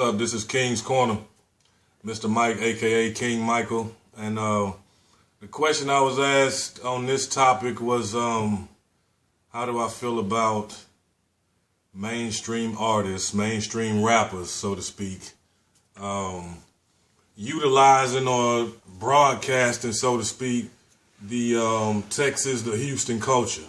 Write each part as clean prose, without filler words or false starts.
up? This is King's Corner, Mr. Mike, aka King Micheal, and the question I was asked on this topic was, how do I feel about mainstream artists, mainstream rappers, so to speak, utilizing or broadcasting, so to speak, the the Houston culture.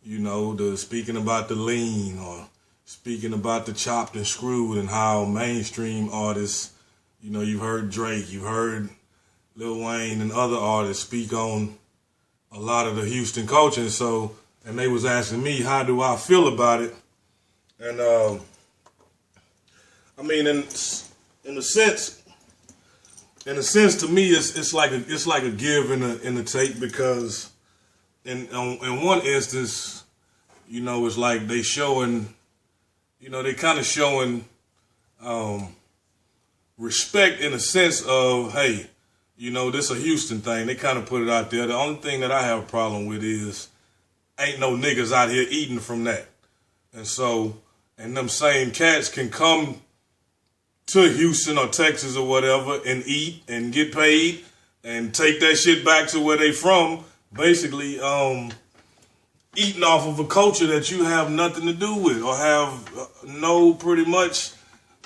You know, the speaking about the lean or speaking about the chopped and screwed, and how mainstream artists, you know, you've heard Drake, you've heard Lil Wayne and other artists speak on a lot of the Houston culture. And they was asking me, how do I feel about it? And I mean, in a sense, to me, it's like a give and a take, because in one instance, you know, it's like they showing, you know, they kind of showing respect in a sense of, hey, you know, this a Houston thing. They kind of put it out there. The only thing that I have a problem with is ain't no niggas out here eating from that. And them same cats can come to Houston or Texas or whatever and eat and get paid and take that shit back to where they from, basically eating off of a culture that you have nothing to do with or have no pretty much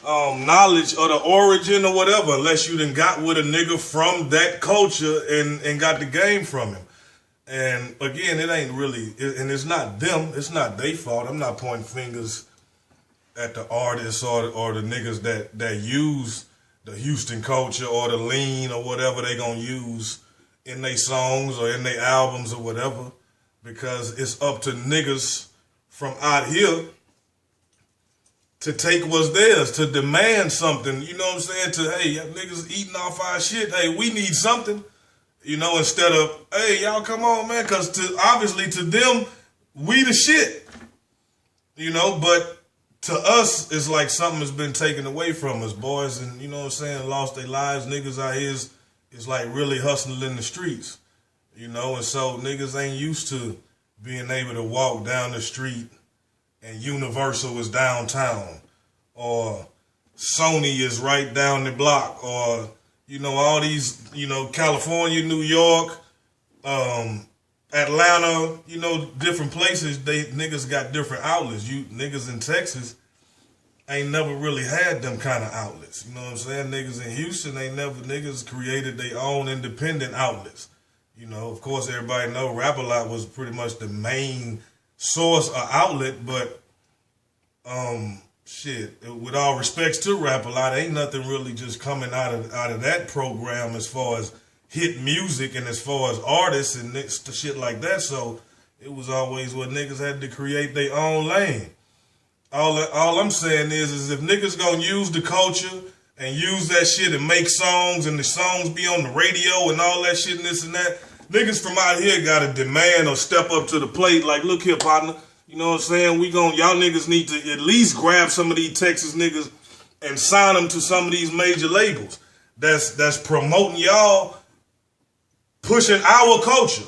knowledge of the origin or whatever, unless you done got with a nigga from that culture and got the game from him. And again, it ain't really, and it's not them, it's not their fault. I'm not pointing fingers at the artists or the niggas that use the Houston culture or the lean or whatever they gonna use in their songs or in their albums or whatever, because it's up to niggas from out here to take what's theirs, to demand something, you know what I'm saying? To, hey, niggas eating off our shit, hey, we need something, you know, instead of, hey, y'all come on, man, because obviously to them, we the shit, you know, but to us, it's like something has been taken away from us, boys, and, you know what I'm saying, lost their lives. Niggas out here is like really hustling in the streets, you know, and so niggas ain't used to being able to walk down the street and Universal is downtown, or Sony is right down the block, or, you know, all these, you know, California, New York, Atlanta, you know, different places, niggas got different outlets. You niggas in Texas ain't never really had them kind of outlets. You know what I'm saying? Niggas in Houston niggas created their own independent outlets. You know, of course, everybody know Rap-A-Lot was pretty much the main source or outlet, but shit, with all respects to Rap-A-Lot, ain't nothing really just coming out of that program as far as hit music and as far as artists and shit like that. So it was always what niggas had to create their own lane. All I'm saying is if niggas gonna use the culture and use that shit and make songs and the songs be on the radio and all that shit and this and that, niggas from out here gotta demand or step up to the plate like, look here, partner, you know what I'm saying? Y'all niggas need to at least grab some of these Texas niggas and sign them to some of these major labels that's promoting y'all, pushing our culture.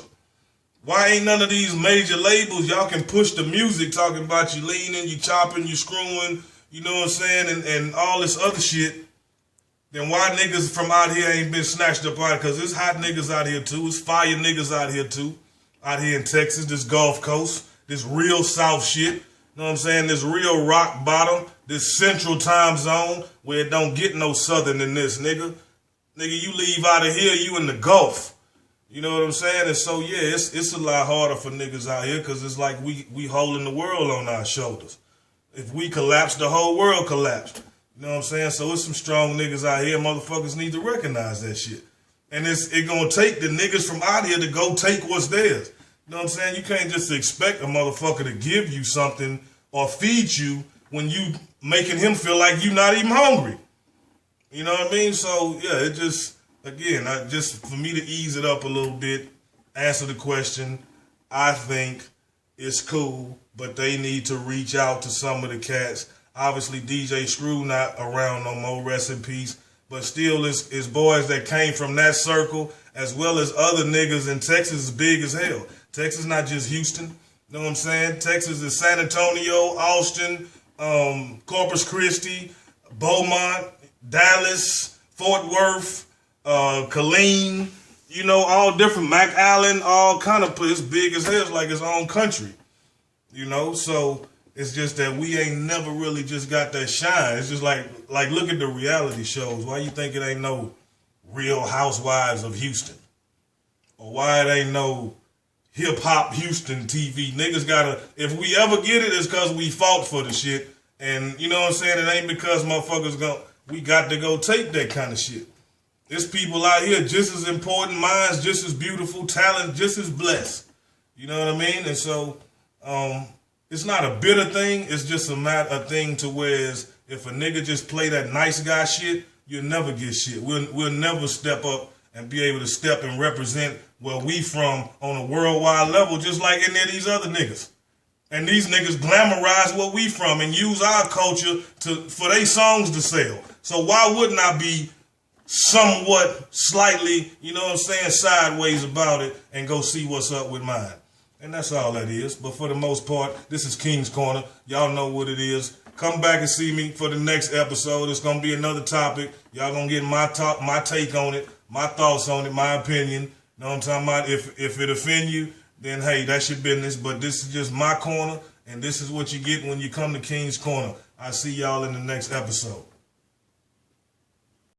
Why ain't none of these major labels, y'all can push the music talking about you leaning, you chopping, you screwing, you know what I'm saying, and all this other shit, then why niggas from out here ain't been snatched up out? Because there's hot niggas out here too, there's fire niggas out here too, out here in Texas, this Gulf Coast, this real South shit, you know what I'm saying, this real rock bottom, this central time zone where it don't get no southern than this, nigga. Nigga, you leave out of here, you in the Gulf. You know what I'm saying? And so, yeah, it's a lot harder for niggas out here because it's like we holding the world on our shoulders. If we collapse, the whole world collapsed. You know what I'm saying? So it's some strong niggas out here. Motherfuckers need to recognize that shit. And it gonna take the niggas from out here to go take what's theirs. You know what I'm saying? You can't just expect a motherfucker to give you something or feed you when you making him feel like you not even hungry. You know what I mean? So, yeah, it just... Again, just for me to ease it up a little bit, answer the question, I think it's cool, but they need to reach out to some of the cats. Obviously, DJ Screw not around no more, rest in peace, but still it's boys that came from that circle, as well as other niggas in Texas is big as hell. Texas not just Houston, you know what I'm saying? Texas is San Antonio, Austin, Corpus Christi, Beaumont, Dallas, Fort Worth, Killeen, you know, all different, McAllen, all kind of places, big as hell, it's like its own country, you know. So it's just that we ain't never really just got that shine. It's just like look at the reality shows. Why you think it ain't no Real Housewives of Houston? Or why it ain't no Hip Hop Houston TV? Niggas gotta, if we ever get it, it's cause we fought for the shit. And you know what I'm saying? It ain't because motherfuckers we got to go take that kind of shit. There's people out here just as important, minds just as beautiful, talent just as blessed. You know what I mean? And so, it's not a bitter thing. It's just a thing to where if a nigga just play that nice guy shit, you'll never get shit. We'll never step up and be able to step and represent where we from on a worldwide level, just like any of these other niggas. And these niggas glamorize where we from and use our culture for their songs to sell. So why wouldn't I be somewhat slightly, you know what I'm saying, sideways about it and go see what's up with mine? And that's all that is. But for the most part, this is King's Corner. Y'all know what it is. Come back and see me for the next episode. It's going to be another topic. Y'all going to get my take on it, my thoughts on it, my opinion. You know what I'm talking about? If it offend you, then hey, that's your business. But this is just my corner, and this is what you get when you come to King's Corner. I'll see y'all in the next episode.